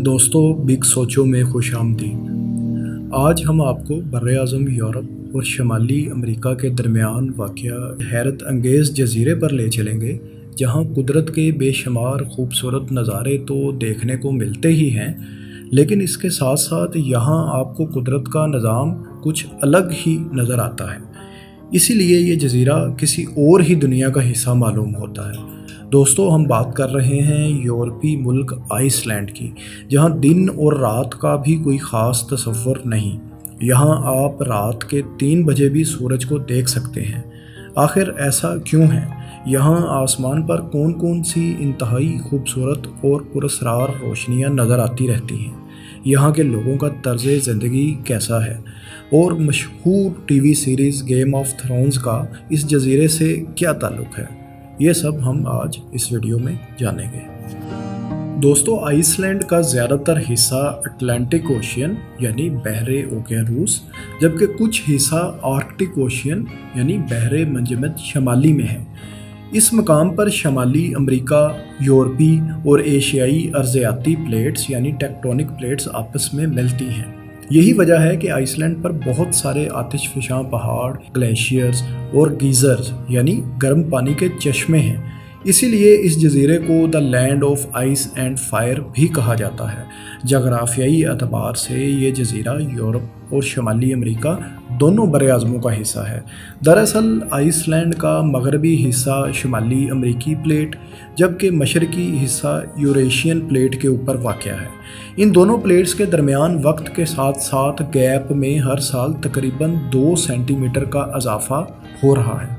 دوستو بگ سوچوں میں خوش آمدید۔ آج ہم آپ کو براعظم یورپ اور شمالی امریکہ کے درمیان واقع حیرت انگیز جزیرے پر لے چلیں گے، جہاں قدرت کے بے شمار خوبصورت نظارے تو دیکھنے کو ملتے ہی ہیں، لیکن اس کے ساتھ ساتھ یہاں آپ کو قدرت کا نظام کچھ الگ ہی نظر آتا ہے۔ اسی لیے یہ جزیرہ کسی اور ہی دنیا کا حصہ معلوم ہوتا ہے۔ دوستو ہم بات کر رہے ہیں یورپی ملک آئس لینڈ کی، جہاں دن اور رات کا بھی کوئی خاص تصور نہیں۔ یہاں آپ رات کے 3 بجے بھی سورج کو دیکھ سکتے ہیں۔ آخر ایسا کیوں ہے؟ یہاں آسمان پر کون کون سی انتہائی خوبصورت اور پراسرار روشنیاں نظر آتی رہتی ہیں؟ یہاں کے لوگوں کا طرز زندگی کیسا ہے؟ اور مشہور T V series game of Thrones کا اس جزیرے سے کیا تعلق ہے؟ یہ سب ہم آج اس ویڈیو میں جانیں گے۔ دوستو آئس لینڈ کا زیادہ تر حصہ اٹلانٹک اوشین یعنی بحر اوقیانوس، جبکہ کچھ حصہ آرکٹک اوشین یعنی بحر منجمد شمالی میں ہے۔ اس مقام پر شمالی امریکہ، یورپی اور ایشیائی ارضیاتی پلیٹس یعنی ٹیکٹونک پلیٹس آپس میں ملتی ہیں۔ یہی وجہ ہے کہ آئس لینڈ پر بہت سارے آتش فشاں پہاڑ، گلیشیئرز اور گیزرز یعنی گرم پانی کے چشمے ہیں۔ اسی لیے اس جزیرے کو the land of ice and fire بھی کہا جاتا ہے۔ جغرافیائی اعتبار سے یہ جزیرہ یورپ اور شمالی امریکہ دونوں براعظموں کا حصہ ہے۔ دراصل آئس لینڈ کا مغربی حصہ شمالی امریکی پلیٹ، جبکہ مشرقی حصہ یوریشین پلیٹ کے اوپر واقع ہے۔ ان دونوں پلیٹس کے درمیان وقت کے ساتھ ساتھ گیپ میں ہر سال تقریباً 2 سینٹی میٹر کا اضافہ ہو رہا ہے۔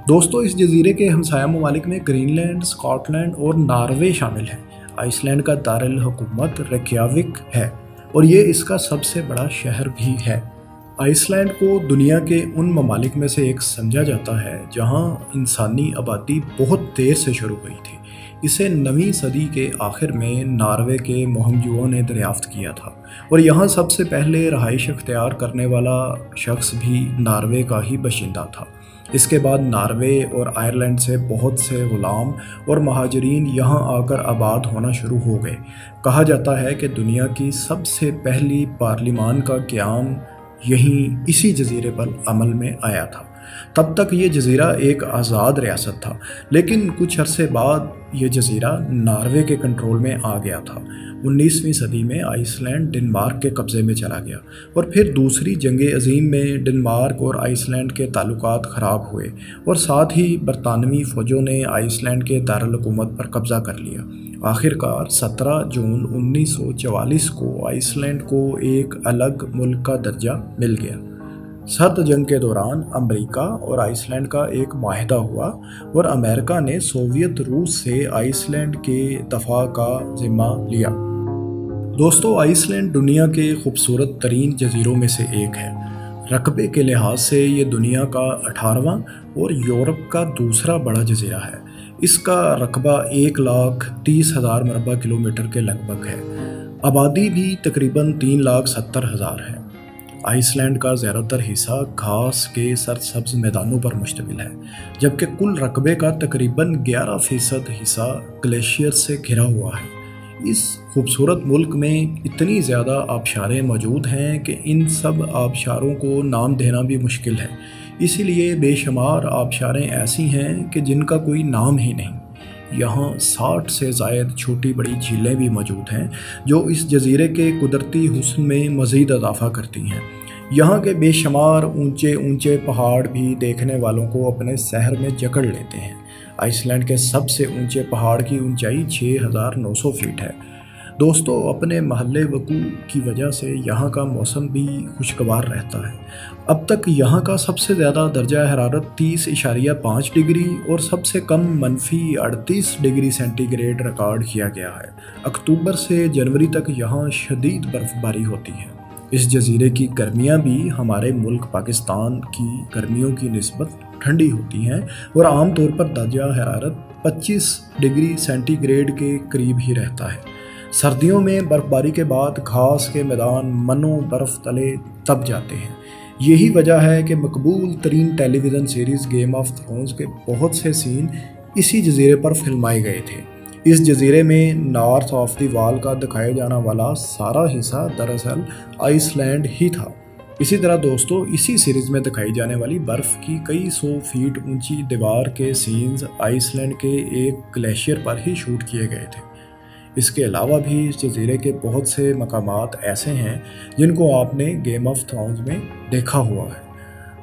دوستو اس جزیرے کے ہمسایہ ممالک میں گرین لینڈ، اسکاٹ لینڈ اور ناروے شامل ہیں۔ آئس لینڈ کا دارالحکومت ریکیاوک ہے اور یہ اس کا سب سے بڑا شہر بھی ہے۔ آئس لینڈ کو دنیا کے ان ممالک میں سے ایک سمجھا جاتا ہے جہاں انسانی آبادی بہت دیر سے شروع ہوئی تھی۔ اسے 9ویں صدی کے آخر میں ناروے کے مہمجوؤں نے دریافت کیا تھا، اور یہاں سب سے پہلے رہائش اختیار کرنے والا شخص بھی ناروے کا ہی باشندہ تھا۔ اس کے بعد ناروے اور آئرلینڈ سے بہت سے غلام اور مہاجرین یہاں آ کر آباد ہونا شروع ہو گئے۔ کہا جاتا ہے کہ دنیا کی سب سے پہلی پارلیمان کا قیام یہیں اسی جزیرے پر عمل میں آیا تھا۔ تب تک یہ جزیرہ ایک آزاد ریاست تھا، لیکن کچھ عرصے بعد یہ جزیرہ ناروے کے کنٹرول میں آ گیا تھا۔ 19ویں صدی میں آئس لینڈ ڈنمارک کے قبضے میں چلا گیا، اور پھر دوسری جنگ عظیم میں ڈنمارک اور آئس لینڈ کے تعلقات خراب ہوئے، اور ساتھ ہی برطانوی فوجوں نے آئس لینڈ کے دارالحکومت پر قبضہ کر لیا۔ آخرکار 17 جون 1944 کو آئس لینڈ کو ایک الگ ملک کا درجہ مل گیا۔ سرد جنگ کے دوران امریکہ اور آئس لینڈ کا ایک معاہدہ ہوا، اور امریکہ نے سوویت روس سے آئس لینڈ کے دفاع کا ذمہ لیا۔ دوستو آئس لینڈ دنیا کے خوبصورت ترین جزیروں میں سے ایک ہے۔ رقبے کے لحاظ سے یہ دنیا کا 18واں اور یورپ کا دوسرا بڑا جزیرہ ہے۔ اس کا رقبہ 1,30,000 مربع کلومیٹر کے لگ بھگ ہے۔ آبادی بھی تقریباً 3,70,000 ہے۔ آئس لینڈ کا زیادہ تر حصہ گھاس کے سرسبز میدانوں پر مشتمل ہے، جبکہ کل رقبے کا تقریباً 11% حصہ گلیشیئر سے گھرا ہوا ہے۔ اس خوبصورت ملک میں اتنی زیادہ آبشاریں موجود ہیں کہ ان سب آبشاروں کو نام دینا بھی مشکل ہے۔ اسی لیے بے شمار آبشاریں ایسی ہیں کہ جن کا کوئی نام ہی نہیں۔ یہاں 60 سے زائد چھوٹی بڑی جھیلیں بھی موجود ہیں، جو اس جزیرے کے قدرتی حسن میں مزید اضافہ کرتی ہیں۔ یہاں کے بے شمار اونچے اونچے پہاڑ بھی دیکھنے والوں کو اپنے سحر میں جکڑ لیتے ہیں۔ آئس لینڈ کے سب سے اونچے پہاڑ کی اونچائی 6,900 فٹ ہے۔ دوستو اپنے محل وقوع کی وجہ سے یہاں کا موسم بھی خوشگوار رہتا ہے۔ اب تک یہاں کا سب سے زیادہ درجہ حرارت 30.5 ڈگری اور سب سے کم -38 ڈگری سینٹی گریڈ ریکارڈ کیا گیا ہے۔ اکتوبر سے جنوری تک یہاں شدید برف باری ہوتی ہے۔ اس جزیرے کی گرمیاں بھی ہمارے ملک پاکستان کی گرمیوں کی نسبت ٹھنڈی ہوتی ہیں، اور عام طور پر درجہ حرارت 25 ڈگری سینٹی گریڈ کے قریب ہی رہتا ہے۔ سردیوں میں برف باری کے بعد گھاس کے میدان منوں برف تلے دب جاتے ہیں۔ یہی وجہ ہے کہ مقبول ترین television series game of thrones کے بہت سے سین اسی جزیرے پر فلمائے گئے تھے۔ اس جزیرے میں نارتھ آف دی وال کا دکھایا جانا والا سارا حصہ دراصل آئس لینڈ ہی تھا۔ اسی طرح دوستو اسی سیریز میں دکھائی جانے والی برف کی کئی 100 فیٹ اونچی دیوار کے سینز آئس لینڈ کے ایک گلیشیئر پر ہی شوٹ کیے گئے تھے۔ اس کے علاوہ بھی اس جزیرے کے بہت سے مقامات ایسے ہیں جن کو آپ نے گیم آف تھرونز میں دیکھا ہوا ہے۔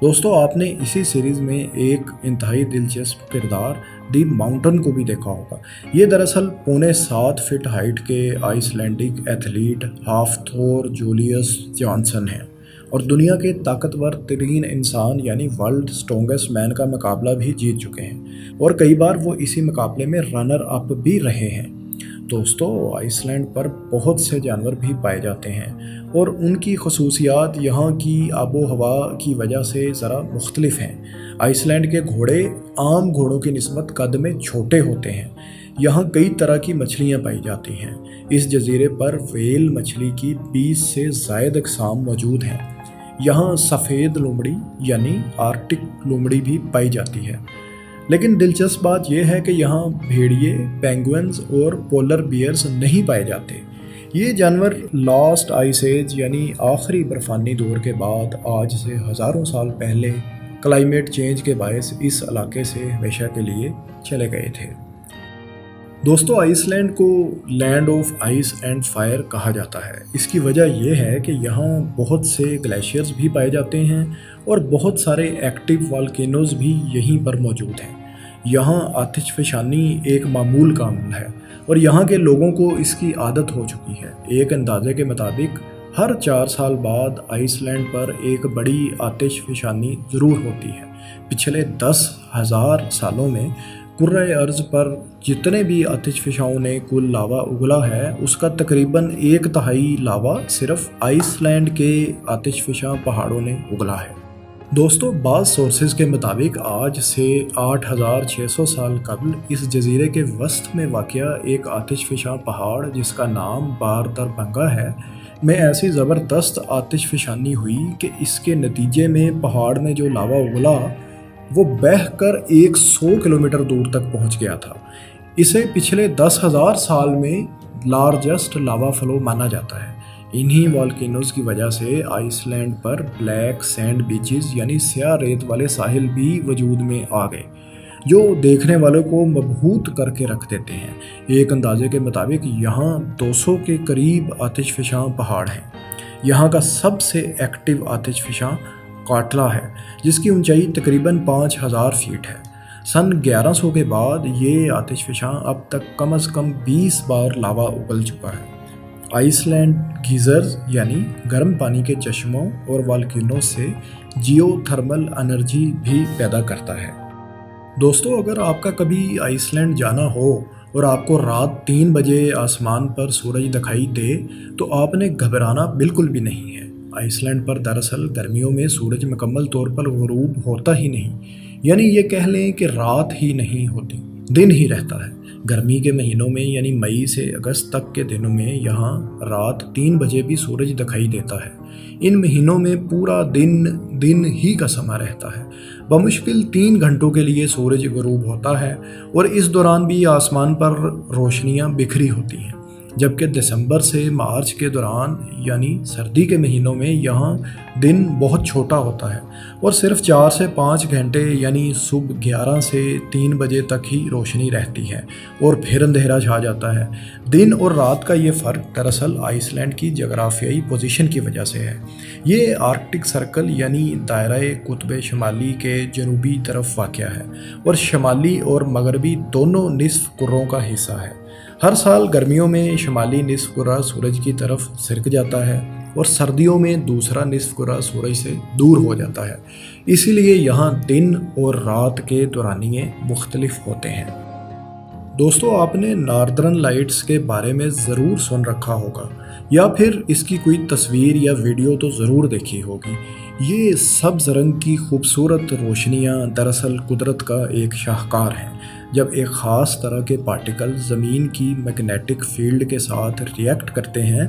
دوستو آپ نے اسی سیریز میں ایک انتہائی دلچسپ کردار دی ماؤنٹن کو بھی دیکھا ہوگا۔ یہ دراصل 7.25 فٹ ہائٹ کے Icelandic athlete Hafthor Julius Johnson ہیں اور دنیا کے طاقتور ترین انسان یعنی ورلڈ اسٹرونگسٹ مین کا مقابلہ بھی جیت چکے ہیں اور کئی بار وہ اسی مقابلے میں رنر اپ بھی رہے ہیں۔ دوستو آئس لینڈ پر بہت سے جانور بھی پائے جاتے ہیں اور ان کی خصوصیات یہاں کی آب و ہوا کی وجہ سے ذرا مختلف ہیں۔ آئس لینڈ کے گھوڑے عام گھوڑوں کی نسبت قد میں چھوٹے ہوتے ہیں۔ یہاں کئی طرح کی مچھلیاں پائی جاتی ہیں۔ اس جزیرے پر ویل مچھلی کی 20 سے زائد اقسام موجود ہیں۔ یہاں سفید لومڑی یعنی آرکٹک لومڑی بھی پائی جاتی ہے۔ لیکن دلچسپ بات یہ ہے کہ یہاں بھیڑیے، پینگوئنز اور پولر بیئرز نہیں پائے جاتے۔ یہ جانور لاسٹ آئس ایج یعنی آخری برفانی دور کے بعد آج سے ہزاروں سال پہلے کلائمیٹ چینج کے باعث اس علاقے سے ہمیشہ کے لیے چلے گئے تھے۔ دوستو آئس لینڈ کو land of ice and fire کہا جاتا ہے۔ اس کی وجہ یہ ہے کہ یہاں بہت سے گلیشیئرز بھی پائے جاتے ہیں اور بہت سارے ایکٹیو والکینوز بھی یہیں پر موجود ہیں۔ یہاں آتش فشانی ایک معمول کا عمل ہے اور یہاں کے لوگوں کو اس کی عادت ہو چکی ہے۔ ایک اندازے کے مطابق ہر 4 سال بعد آئس لینڈ پر ایک بڑی آتش فشانی ضرور ہوتی ہے۔ پچھلے 10,000 سالوں میں کرۂ ارض پر جتنے بھی آتش فشاؤں نے کل لاوا اگلا ہے اس کا تقریباً 1/3 لاوا صرف آئس لینڈ کے آتش فشاں پہاڑوں نے اگلا ہے۔ دوستو بعض سورسز کے مطابق آج سے 8,600 سال قبل اس جزیرے کے وسط میں واقع ایک آتش فشاں پہاڑ جس کا نام بار در بنگا ہے میں ایسی زبردست آتش فشانی ہوئی کہ اس کے نتیجے میں پہاڑ میں جو لاوا اگلا وہ بہہ کر 100 کلومیٹر دور تک پہنچ گیا تھا۔ اسے پچھلے 10,000 سال میں لارجسٹ لاوا فلو مانا جاتا ہے۔ انہی والکینوز کی وجہ سے آئس لینڈ پر بلیک سینڈ بیچز یعنی سیاہ ریت والے ساحل بھی وجود میں آ گئے جو دیکھنے والوں کو مبہوت کر کے رکھ دیتے ہیں۔ ایک اندازے کے مطابق یہاں 200 کے قریب آتش فشاں پہاڑ ہیں۔ یہاں کا سب سے ایکٹیو آتش فشاں کاٹلا ہے جس کی اونچائی تقریباً 5,000 فیٹ ہے۔ سن 1100 کے بعد یہ آتش فشاں اب تک کم از کم 20 بار لاوا اگل چکا ہے۔ آئس لینڈ گیزرز یعنی گرم پانی کے چشموں اور والکینوں سے جیو تھرمل انرجی بھی پیدا کرتا ہے۔ دوستو اگر آپ کا کبھی آئس لینڈ جانا ہو اور آپ کو رات 3 بجے آسمان پر سورج دکھائی دے تو آپ نے گھبرانا بالکل بھی نہیں ہے۔ آئس لینڈ پر دراصل گرمیوں میں سورج مکمل طور پر غروب ہوتا ہی نہیں، یعنی یہ کہہ لیں کہ رات ہی نہیں ہوتی، دن ہی رہتا ہے۔ گرمی کے مہینوں میں یعنی مئی سے اگست تک کے دنوں میں یہاں رات 3 بجے بھی سورج دکھائی دیتا ہے۔ ان مہینوں میں پورا دن ہی کا سما رہتا ہے۔ بمشکل 3 گھنٹوں کے لیے سورج غروب ہوتا ہے اور اس دوران بھی آسمان پر روشنیاں بکھری ہوتی ہیں، جبکہ دسمبر سے مارچ کے دوران یعنی سردی کے مہینوں میں یہاں دن بہت چھوٹا ہوتا ہے اور صرف 4 سے 5 گھنٹے یعنی صبح 11 سے 3 بجے تک ہی روشنی رہتی ہے اور پھر اندھیرا چھا جاتا ہے۔ دن اور رات کا یہ فرق دراصل آئس لینڈ کی جغرافیائی پوزیشن کی وجہ سے ہے۔ یہ آرکٹک سرکل یعنی دائرہ قطب شمالی کے جنوبی طرف واقع ہے اور شمالی اور مغربی دونوں نصف کروں کا حصہ ہے۔ ہر سال گرمیوں میں شمالی نصف کرہ سورج کی طرف سرک جاتا ہے اور سردیوں میں دوسرا نصف کرہ سورج سے دور ہو جاتا ہے، اسی لیے یہاں دن اور رات کے دورانیے مختلف ہوتے ہیں۔ دوستو آپ نے ناردرن لائٹس کے بارے میں ضرور سن رکھا ہوگا یا پھر اس کی کوئی تصویر یا ویڈیو تو ضرور دیکھی ہوگی۔ یہ سبز رنگ کی خوبصورت روشنیاں دراصل قدرت کا ایک شاہکار ہیں۔ جب ایک خاص طرح کے پارٹیکل زمین کی میگنیٹک فیلڈ کے ساتھ ریئیکٹ کرتے ہیں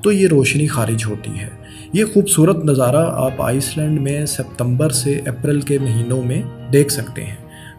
تو یہ روشنی خارج ہوتی ہے۔ یہ خوبصورت نظارہ آپ آئس لینڈ میں ستمبر سے اپریل کے مہینوں میں دیکھ سکتے ہیں۔